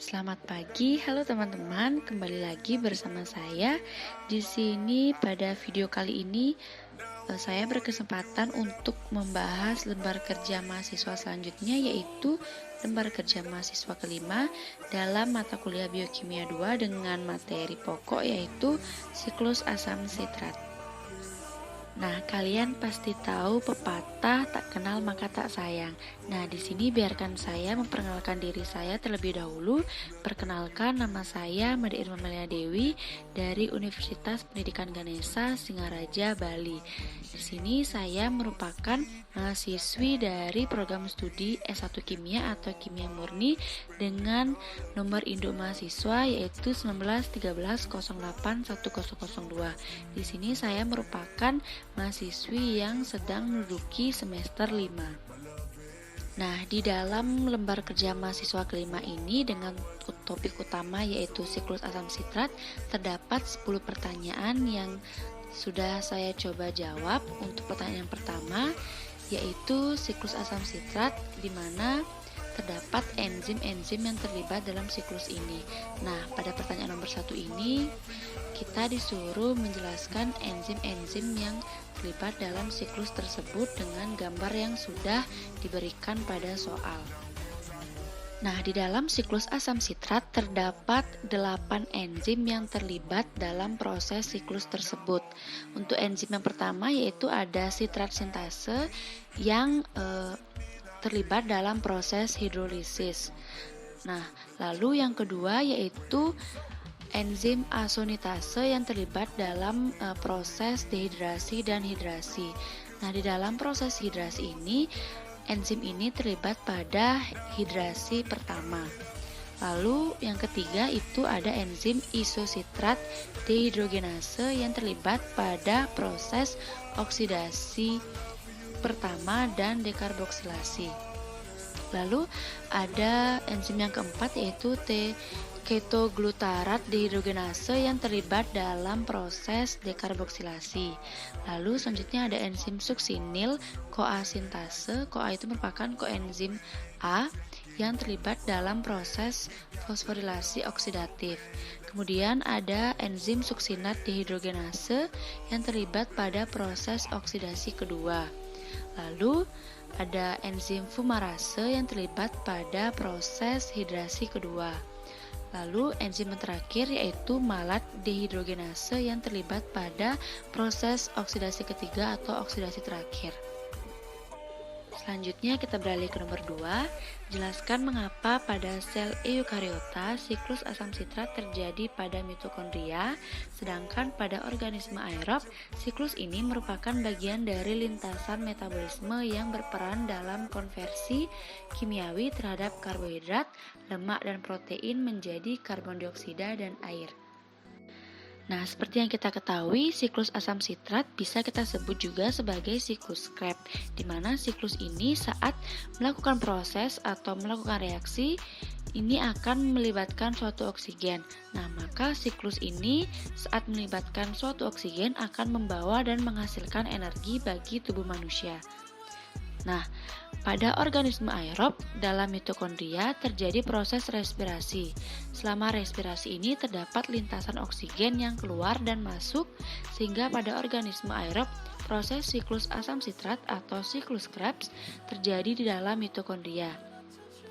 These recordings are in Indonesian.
Selamat pagi, halo teman-teman. Kembali lagi bersama saya. Di sini pada video kali ini saya berkesempatan untuk membahas lembar kerja mahasiswa selanjutnya, yaitu lembar kerja mahasiswa kelima dalam mata kuliah Biokimia 2 dengan materi pokok yaitu siklus asam sitrat. Nah, kalian pasti tahu pepatah tak kenal maka tak sayang. Nah, di sini biarkan saya memperkenalkan diri saya terlebih dahulu. Perkenalkan, nama saya Made Irma Melia Dewi dari Universitas Pendidikan Ganesha, Singaraja, Bali. Di sini saya merupakan mahasiswi dari program studi S1 Kimia atau Kimia Murni dengan nomor induk mahasiswa yaitu 1913081002. Di sini saya merupakan mahasiswi yang sedang menduduki semester 5. Nah, di dalam lembar kerja mahasiswa kelima ini dengan topik utama yaitu siklus asam sitrat, terdapat 10 pertanyaan yang sudah saya coba jawab. Untuk pertanyaan yang pertama yaitu siklus asam sitrat, di mana terdapat enzim-enzim yang terlibat dalam siklus ini. Nah, pada pertanyaan nomor 1 ini kita disuruh menjelaskan enzim-enzim yang terlibat dalam siklus tersebut dengan gambar yang sudah diberikan pada soal. Nah, di dalam siklus asam sitrat terdapat 8 enzim yang terlibat dalam proses siklus tersebut. Untuk enzim yang pertama yaitu ada sitrat sintase yang terlibat dalam proses hidrolisis. Nah, lalu yang kedua yaitu enzim asonitase yang terlibat dalam proses dehidrasi dan hidrasi. Nah, di dalam proses hidrasi ini, enzim ini terlibat pada hidrasi pertama. Lalu yang ketiga itu ada enzim isositrat dehidrogenase yang terlibat pada proses oksidasi pertama dan dekarboksilasi. Lalu ada enzim yang keempat yaitu ketoglutarat dehidrogenase yang terlibat dalam proses dekarboksilasi. Lalu selanjutnya ada enzim suksinil CoA sintase. CoA itu merupakan koenzim A yang terlibat dalam proses fosforilasi oksidatif. Kemudian ada enzim suksinat dehidrogenase yang terlibat pada proses oksidasi kedua. Lalu ada enzim fumarase yang terlibat pada proses hidrasi kedua. Lalu enzim yang terakhir yaitu malat dehidrogenase yang terlibat pada proses oksidasi ketiga atau oksidasi terakhir. Selanjutnya kita beralih ke nomor 2. Jelaskan mengapa pada sel eukariota siklus asam sitrat terjadi pada mitokondria, sedangkan pada organisme aerob siklus ini merupakan bagian dari lintasan metabolisme yang berperan dalam konversi kimiawi terhadap karbohidrat, lemak dan protein menjadi karbon dioksida dan air. Nah, seperti yang kita ketahui, siklus asam sitrat bisa kita sebut juga sebagai siklus Krebs, di mana siklus ini saat melakukan proses atau melakukan reaksi, ini akan melibatkan suatu oksigen. Nah, maka siklus ini saat melibatkan suatu oksigen akan membawa dan menghasilkan energi bagi tubuh manusia. Nah, pada organisme aerob dalam mitokondria terjadi proses respirasi. Selama respirasi ini terdapat lintasan oksigen yang keluar dan masuk, sehingga pada organisme aerob proses siklus asam sitrat atau siklus Krebs terjadi di dalam mitokondria.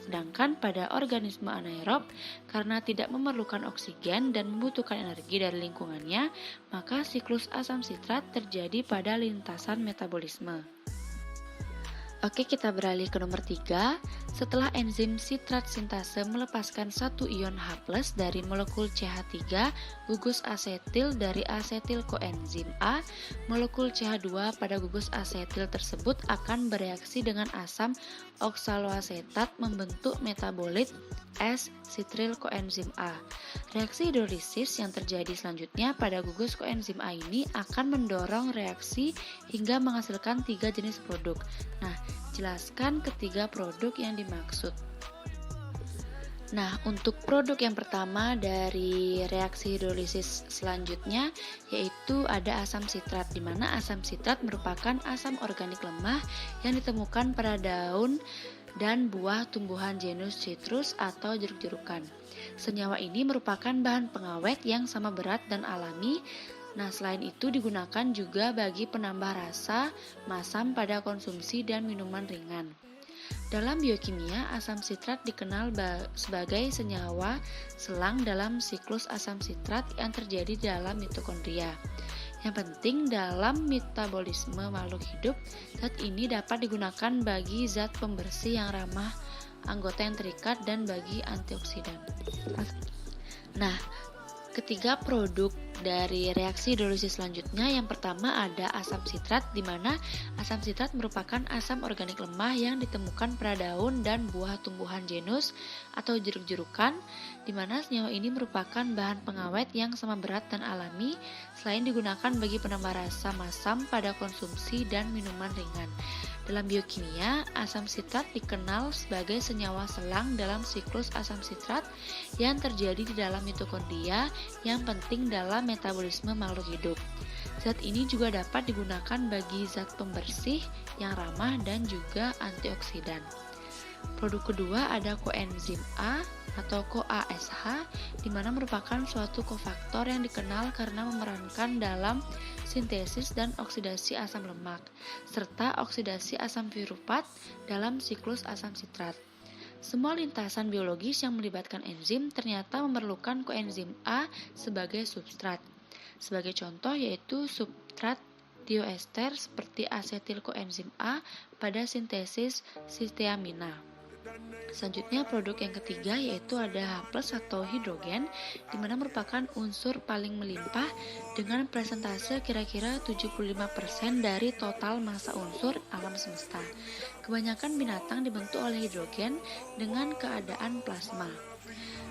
Sedangkan pada organisme anaerob, karena tidak memerlukan oksigen dan membutuhkan energi dari lingkungannya, maka siklus asam sitrat terjadi pada lintasan metabolisme. Oke, kita beralih ke nomor 3. Setelah enzim sitrat sintase melepaskan satu ion H+ dari molekul CH3, gugus asetil dari asetil koenzim A, molekul CH2 pada gugus asetil tersebut akan bereaksi dengan asam oksaloasetat membentuk metabolit S-sitril koenzim A. Reaksi hidrolisis yang terjadi selanjutnya pada gugus koenzim A ini akan mendorong reaksi hingga menghasilkan 3 jenis produk. Nah, jelaskan ketiga produk yang dimaksud. Nah, untuk produk yang pertama dari reaksi hidrolisis selanjutnya yaitu ada asam sitrat, di mana asam sitrat merupakan asam organik lemah yang ditemukan pada daun dan buah tumbuhan genus citrus atau jeruk-jerukan. Senyawa ini merupakan bahan pengawet yang sama berat dan alami. Nah, selain itu digunakan juga bagi penambah rasa, masam pada konsumsi dan minuman ringan. Dalam biokimia, asam sitrat dikenal sebagai senyawa selang dalam siklus asam sitrat yang terjadi dalam mitokondria. Yang penting dalam metabolisme makhluk hidup, zat ini dapat digunakan bagi zat pembersih yang ramah anggota yang terikat dan bagi antioksidan. Nah, ketiga produk dari reaksi hidrolisis selanjutnya, yang pertama ada asam sitrat, di mana asam sitrat merupakan asam organik lemah yang ditemukan pada daun dan buah tumbuhan genus atau jeruk-jerukan, di mana senyawa ini merupakan bahan pengawet yang sama berat dan alami, selain digunakan bagi penambah rasa masam pada konsumsi dan minuman ringan. Dalam biokimia, asam sitrat dikenal sebagai senyawa selang dalam siklus asam sitrat yang terjadi di dalam mitokondria yang penting dalam metabolisme makhluk hidup. Zat ini juga dapat digunakan bagi zat pembersih yang ramah dan juga antioksidan. Produk kedua ada koenzim A atau CoASH, di mana merupakan suatu kofaktor yang dikenal karena memerankan dalam sintesis dan oksidasi asam lemak, serta oksidasi asam piruvat dalam siklus asam sitrat. Semua lintasan biologis yang melibatkan enzim ternyata memerlukan koenzim A sebagai substrat. Sebagai contoh yaitu substrat dioester seperti asetil koenzim A pada sintesis sisteamina. Selanjutnya produk yang ketiga yaitu ada H+ atau hidrogen, di mana merupakan unsur paling melimpah dengan persentase kira-kira 75% dari total massa unsur alam semesta. Kebanyakan binatang dibentuk oleh hidrogen dengan keadaan plasma.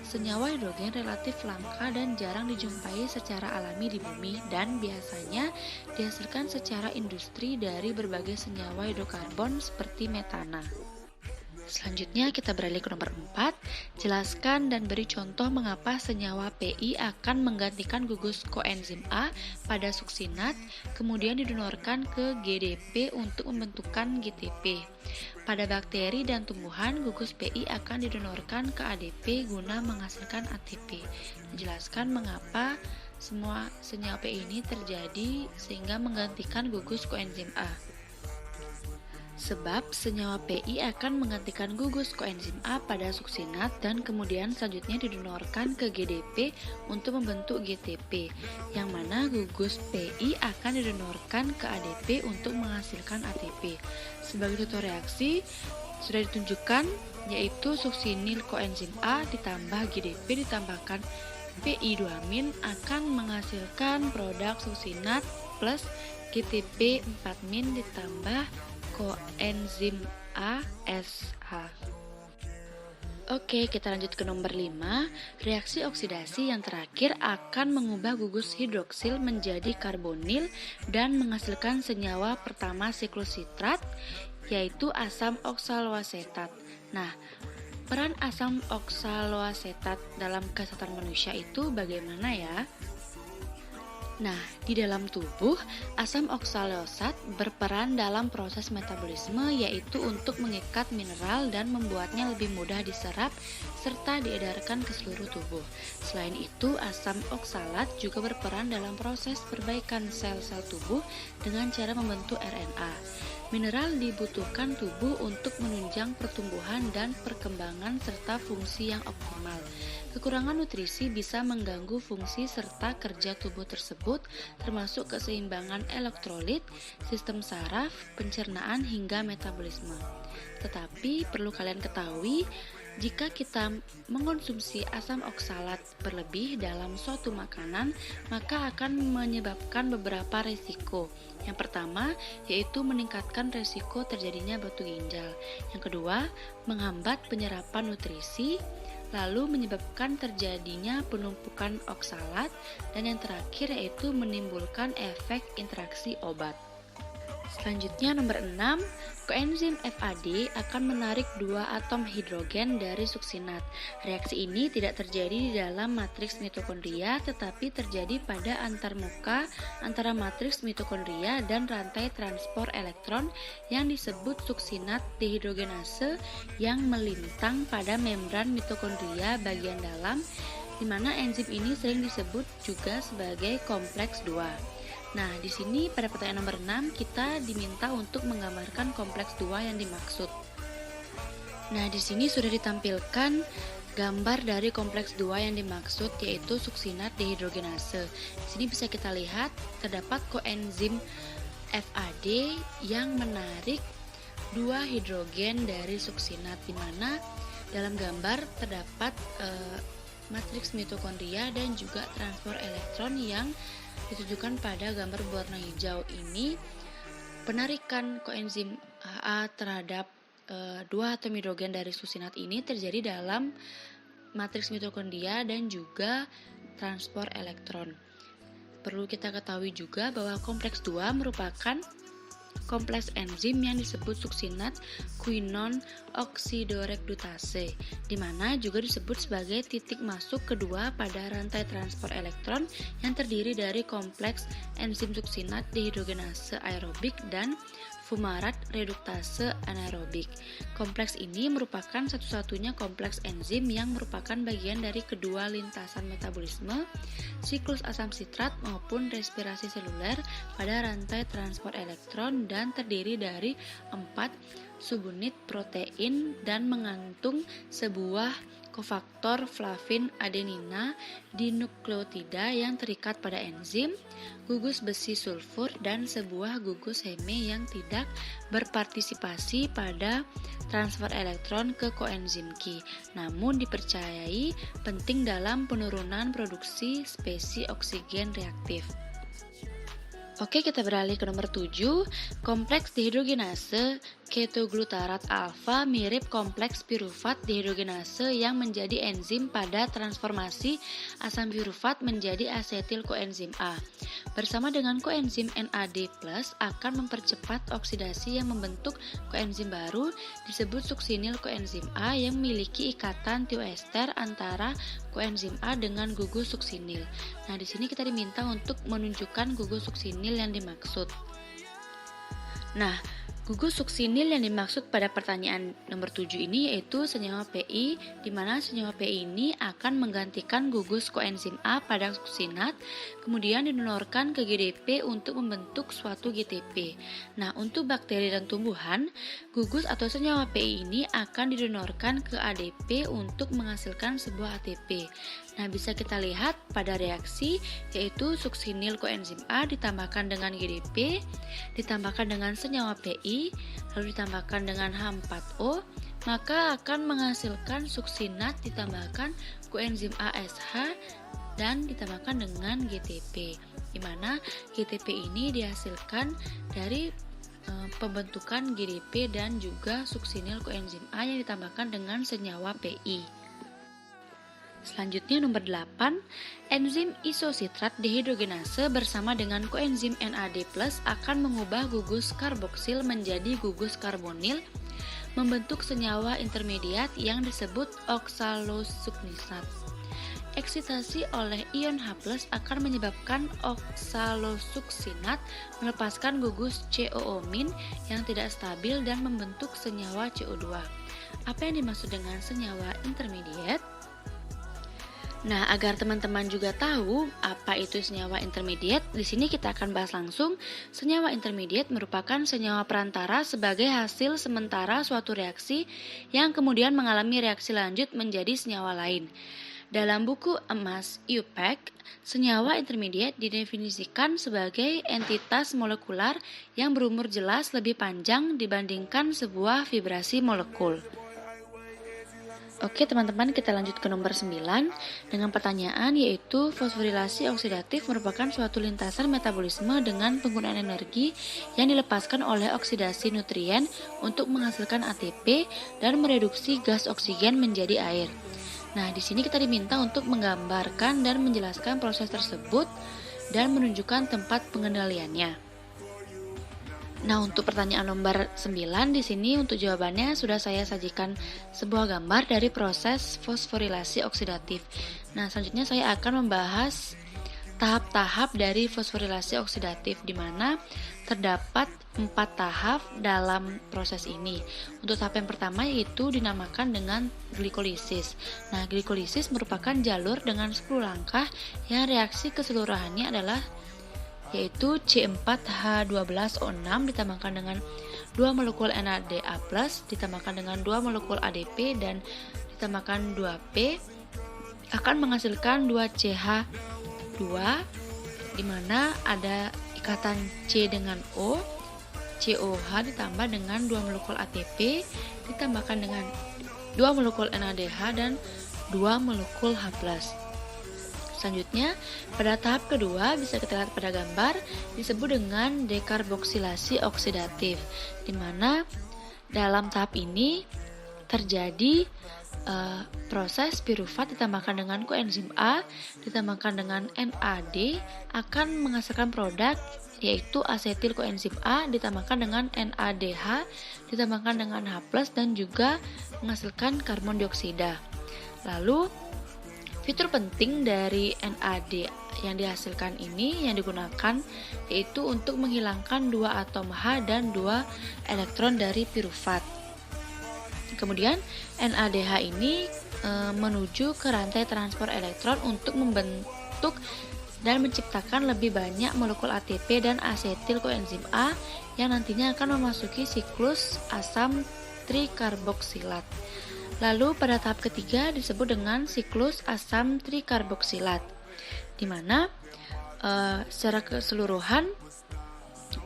Senyawa hidrogen relatif langka dan jarang dijumpai secara alami di bumi dan biasanya dihasilkan secara industri dari berbagai senyawa hidrokarbon seperti metana. Selanjutnya kita beralih ke nomor 4, jelaskan dan beri contoh mengapa senyawa PI akan menggantikan gugus koenzim A pada suksinat, kemudian didonorkan ke GDP untuk membentukkan GTP. Pada bakteri dan tumbuhan, gugus PI akan didonorkan ke ADP guna menghasilkan ATP. Jelaskan mengapa semua senyawa PI ini terjadi sehingga menggantikan gugus koenzim A. Sebab senyawa PI akan menggantikan gugus koenzim A pada suksinat dan kemudian selanjutnya didonorkan ke GDP untuk membentuk GTP, yang mana gugus PI akan didonorkan ke ADP untuk menghasilkan ATP. Sebagai contoh reaksi sudah ditunjukkan, yaitu suksinil koenzim A ditambah GDP ditambahkan PI2- akan menghasilkan produk suksinat plus GTP 4- ditambah koenzim ASH. Oke, kita lanjut ke nomor 5. Reaksi oksidasi yang terakhir akan mengubah gugus hidroksil menjadi karbonil dan menghasilkan senyawa pertama siklus sitrat, yaitu asam oksaloasetat. Nah, peran asam oksaloasetat dalam kesehatan manusia itu bagaimana ya? Nah, di dalam tubuh, asam oksaloat berperan dalam proses metabolisme, yaitu untuk mengikat mineral dan membuatnya lebih mudah diserap serta diedarkan ke seluruh tubuh. Selain itu, asam oksalat juga berperan dalam proses perbaikan sel-sel tubuh dengan cara membentuk RNA. Mineral dibutuhkan tubuh untuk menunjang pertumbuhan dan perkembangan serta fungsi yang optimal. Kekurangan nutrisi bisa mengganggu fungsi serta kerja tubuh tersebut, termasuk keseimbangan elektrolit, sistem saraf, pencernaan hingga metabolisme. Tetapi perlu kalian ketahui, jika kita mengonsumsi asam oksalat berlebih dalam suatu makanan, maka akan menyebabkan beberapa risiko. Yang pertama, yaitu meningkatkan risiko terjadinya batu ginjal. Yang kedua, menghambat penyerapan nutrisi, lalu menyebabkan terjadinya penumpukan oksalat, dan yang terakhir yaitu menimbulkan efek interaksi obat. Selanjutnya nomor 6, koenzim FAD akan menarik dua atom hidrogen dari suksinat. Reaksi ini tidak terjadi di dalam matriks mitokondria tetapi terjadi pada antarmuka antara matriks mitokondria dan rantai transport elektron yang disebut suksinat dehidrogenase yang melintang pada membran mitokondria bagian dalam, di mana enzim ini sering disebut juga sebagai kompleks 2. Nah, di sini pada pertanyaan nomor 6 kita diminta untuk menggambarkan kompleks 2 yang dimaksud. Nah, di sini sudah ditampilkan gambar dari kompleks 2 yang dimaksud, yaitu suksinat dehidrogenase. Di sini bisa kita lihat terdapat koenzim FAD yang menarik 2 hidrogen dari suksinat, di mana dalam gambar terdapat matriks mitokondria dan juga transport elektron yang ditujukan pada gambar berwarna hijau ini. Penarikan koenzim AA terhadap 2 atom hidrogen dari suksinat ini terjadi dalam matriks mitokondria dan juga transport elektron. Perlu kita ketahui juga bahwa kompleks 2 merupakan kompleks enzim yang disebut suksinat quinone oksidoreduktase, di mana juga disebut sebagai titik masuk kedua pada rantai transport elektron yang terdiri dari kompleks enzim suksinat dehidrogenase aerobik dan fumarat reduktase anaerobik. Kompleks ini merupakan satu-satunya kompleks enzim yang merupakan bagian dari kedua lintasan metabolisme, siklus asam sitrat maupun respirasi seluler pada rantai transport elektron dan terdiri dari 4 subunit protein dan mengandung sebuah kofaktor flavin adenina di nukleotida yang terikat pada enzim, gugus besi sulfur, dan sebuah gugus heme yang tidak berpartisipasi pada transfer elektron ke koenzim Q, namun dipercayai penting dalam penurunan produksi spesies oksigen reaktif. Oke, kita beralih ke nomor 7. Kompleks dehidrogenase ketoglutarat alfa mirip kompleks pirufat dehidrogenase yang menjadi enzim pada transformasi asam pirufat menjadi asetil koenzim A. Bersama dengan koenzim NAD+ akan mempercepat oksidasi yang membentuk koenzim baru disebut suksinil koenzim A yang memiliki ikatan tioester antara koenzim A dengan gugus suksinil. Nah, di sini kita diminta untuk menunjukkan gugus suksinil yang dimaksud. Nah, gugus suksinil yang dimaksud pada pertanyaan nomor 7 ini yaitu senyawa PI, di mana senyawa PI ini akan menggantikan gugus koenzim A pada suksinat, kemudian didonorkan ke GDP untuk membentuk suatu GTP. Nah, untuk bakteri dan tumbuhan, gugus atau senyawa PI ini akan didonorkan ke ADP untuk menghasilkan sebuah ATP. Nah, bisa kita lihat pada reaksi yaitu suksinil koenzim A ditambahkan dengan GDP, ditambahkan dengan senyawa PI, lalu ditambahkan dengan H4O, maka akan menghasilkan suksinat ditambahkan koenzim ASH dan ditambahkan dengan GTP, di mana GTP ini dihasilkan dari pembentukan GDP dan juga suksinil koenzim A yang ditambahkan dengan senyawa PI. Selanjutnya nomor 8, enzim isositrat dehidrogenase bersama dengan koenzim NAD+ akan mengubah gugus karboksil menjadi gugus karbonil, membentuk senyawa intermediat yang disebut oksalosuknisat. Eksitasi oleh ion H+ akan menyebabkan oksalosuksinat melepaskan gugus COO- yang tidak stabil dan membentuk senyawa CO2. Apa yang dimaksud dengan senyawa intermediate? Nah, agar teman-teman juga tahu apa itu senyawa intermediate, di sini kita akan bahas langsung. Senyawa intermediate merupakan senyawa perantara sebagai hasil sementara suatu reaksi yang kemudian mengalami reaksi lanjut menjadi senyawa lain. Dalam buku emas IUPAC, senyawa intermediate didefinisikan sebagai entitas molekular yang berumur jelas lebih panjang dibandingkan sebuah vibrasi molekul. Oke teman-teman, kita lanjut ke nomor 9 dengan pertanyaan yaitu fosforilasi oksidatif merupakan suatu lintasan metabolisme dengan penggunaan energi yang dilepaskan oleh oksidasi nutrien untuk menghasilkan ATP dan mereduksi gas oksigen menjadi air. Nah, di sini kita diminta untuk menggambarkan dan menjelaskan proses tersebut dan menunjukkan tempat pengendaliannya. Nah, untuk pertanyaan nomor 9 di sini untuk jawabannya sudah saya sajikan sebuah gambar dari proses fosforilasi oksidatif. Nah, selanjutnya saya akan membahas tahap-tahap dari fosforilasi oksidatif di mana terdapat 4 tahap dalam proses ini. Untuk tahap yang pertama yaitu dinamakan dengan glikolisis. Nah, glikolisis merupakan jalur dengan 10 langkah yang reaksi keseluruhannya adalah yaitu C4H12O6 ditambahkan dengan 2 molekul NADA+ ditambahkan dengan 2 molekul ADP dan ditambahkan 2P akan menghasilkan 2CH2 di mana ada ikatan C dengan O, COH ditambah dengan 2 molekul ATP ditambahkan dengan 2 molekul NADH dan 2 molekul H+. Selanjutnya, pada tahap kedua bisa kita lihat pada gambar disebut dengan dekarboksilasi oksidatif, di mana dalam tahap ini terjadi proses pirufat ditambahkan dengan koenzim A ditambahkan dengan NAD akan menghasilkan produk yaitu asetil koenzim A ditambahkan dengan NADH ditambahkan dengan H+ dan juga menghasilkan karbon dioksida. Lalu fitur penting dari NAD yang dihasilkan ini yang digunakan yaitu untuk menghilangkan 2 atom H dan 2 elektron dari pirufat. Kemudian NADH ini menuju ke rantai transport elektron untuk membentuk dan menciptakan lebih banyak molekul ATP dan asetil koenzim A yang nantinya akan memasuki siklus asam trikarboksilat. Lalu pada tahap ketiga disebut dengan siklus asam trikarboksilat, di mana secara keseluruhan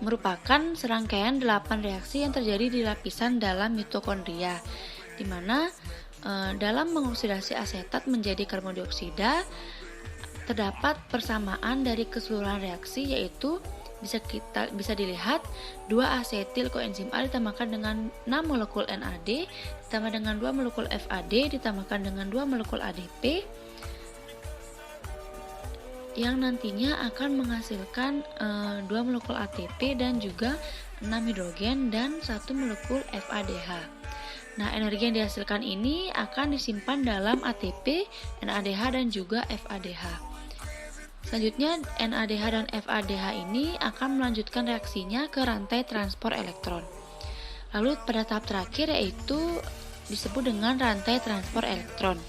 merupakan serangkaian 8 reaksi yang terjadi di lapisan dalam mitokondria, di mana dalam mengoksidasi asetat menjadi karbon dioksida terdapat persamaan dari keseluruhan reaksi yaitu bisa dilihat 2 asetil koenzim A ditambahkan dengan 6 molekul NAD ditambah dengan 2 molekul FAD ditambahkan dengan 2 molekul ADP yang nantinya akan menghasilkan 2 molekul ATP dan juga 6 hidrogen dan 1 molekul FADH. Nah, energi yang dihasilkan ini akan disimpan dalam ATP, NADH dan juga FADH. Selanjutnya, NADH dan FADH ini akan melanjutkan reaksinya ke rantai transport elektron. Lalu pada tahap terakhir yaitu disebut dengan rantai transport elektron.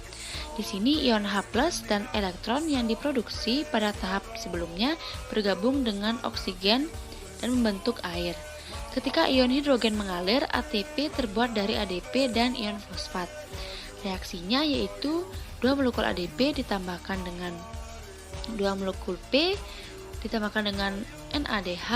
Di sini ion H+ dan elektron yang diproduksi pada tahap sebelumnya bergabung dengan oksigen dan membentuk air. Ketika ion hidrogen mengalir, ATP terbuat dari ADP dan ion fosfat. Reaksinya yaitu 2 molekul ADP ditambahkan dengan 2 molekul P ditambahkan dengan NADH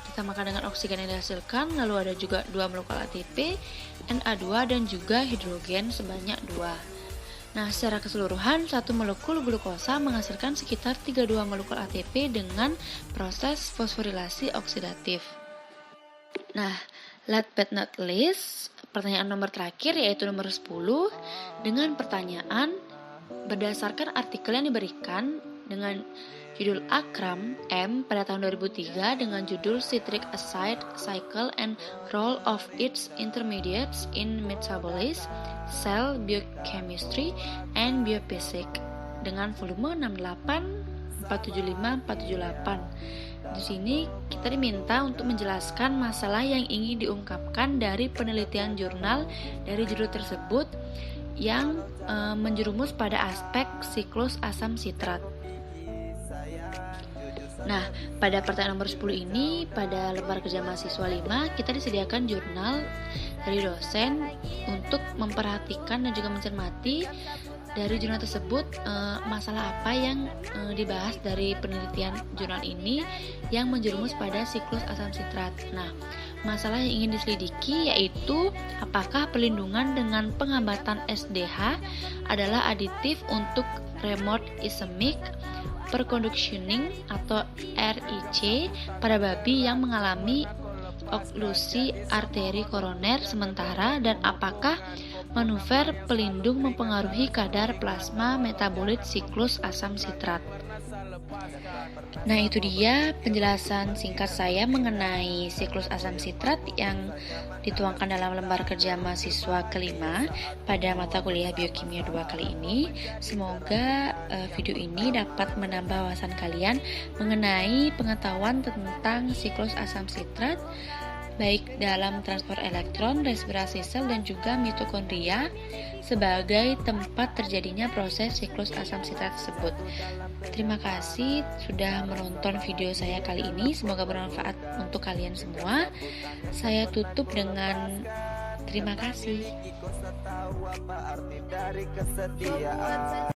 ditambahkan dengan oksigen yang dihasilkan, lalu ada juga 2 molekul ATP, Na2 dan juga hidrogen sebanyak 2. Nah, secara keseluruhan, 1 molekul glukosa menghasilkan sekitar 32 molekul ATP dengan proses fosforilasi oksidatif. Nah, last but not least, pertanyaan nomor terakhir yaitu nomor 10 dengan pertanyaan berdasarkan artikel yang diberikan dengan judul Akram M pada tahun 2003 dengan judul Citric Acid Cycle and Role of its Intermediates in Metabolism, Cell Biochemistry and Biophysics dengan volume 68 475 478. Di sini kita diminta untuk menjelaskan masalah yang ingin diungkapkan dari penelitian jurnal dari judul tersebut yang menjerumus pada aspek siklus asam sitrat. Nah, pada pertanyaan nomor 10 ini, pada lembar kerja mahasiswa 5, kita disediakan jurnal dari dosen untuk memperhatikan dan juga mencermati dari jurnal tersebut masalah apa yang dibahas dari penelitian jurnal ini yang menjerumus pada siklus asam sitrat. Nah, masalah yang ingin diselidiki yaitu apakah perlindungan dengan penghambatan SDH adalah aditif untuk remote ischemic perconductioning atau RIC pada babi yang mengalami oklusi arteri koroner sementara, dan apakah manuver pelindung mempengaruhi kadar plasma metabolit siklus asam sitrat. Nah, itu dia penjelasan singkat saya mengenai siklus asam sitrat yang dituangkan dalam lembar kerja mahasiswa kelima pada mata kuliah biokimia 2 kali ini. Semoga video ini dapat menambah wawasan kalian mengenai pengetahuan tentang siklus asam sitrat, baik dalam transport elektron, respirasi sel, dan juga mitokondria sebagai tempat terjadinya proses siklus asam sitrat tersebut. Terima kasih sudah menonton video saya kali ini. Semoga bermanfaat untuk kalian semua. Saya tutup dengan terima kasih.